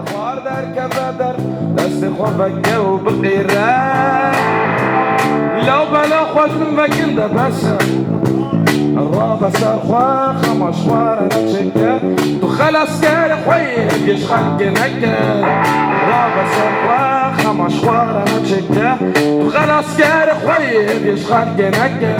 خوار در کبدر دست خور بگه و بقیره لو بلا خوش من بگنده بسه را بسر خواه خماش خواره نچکه تو خلاص کر خویه بیش خنگ نکه را بسر خواه خماش خواره نچکه تو خلاص کر خویه بیش خنگ نکه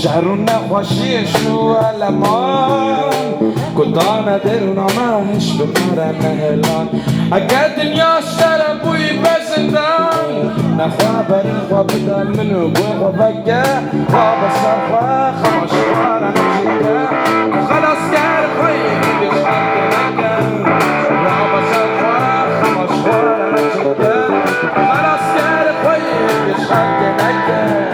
شهرون نخوشیش رو علمان کدانه درون آمهش بپره نهلان اگر دنیا شر بوی بزندان نخواه بری خواه بدن منو بوی خواه بگه خواه بسر خواه خماش خواه نجیده خلاص گر خواه بیش خلق نگه خواه بسر خواه خماش خواه نجیده خلاص گر خواه بیش خلق نگه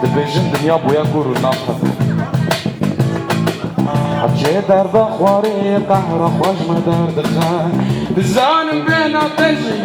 دبیجن دنیا بویا گورو نافت حجه در بخواری قهر خوش مدار دخان بزانم بین آتشی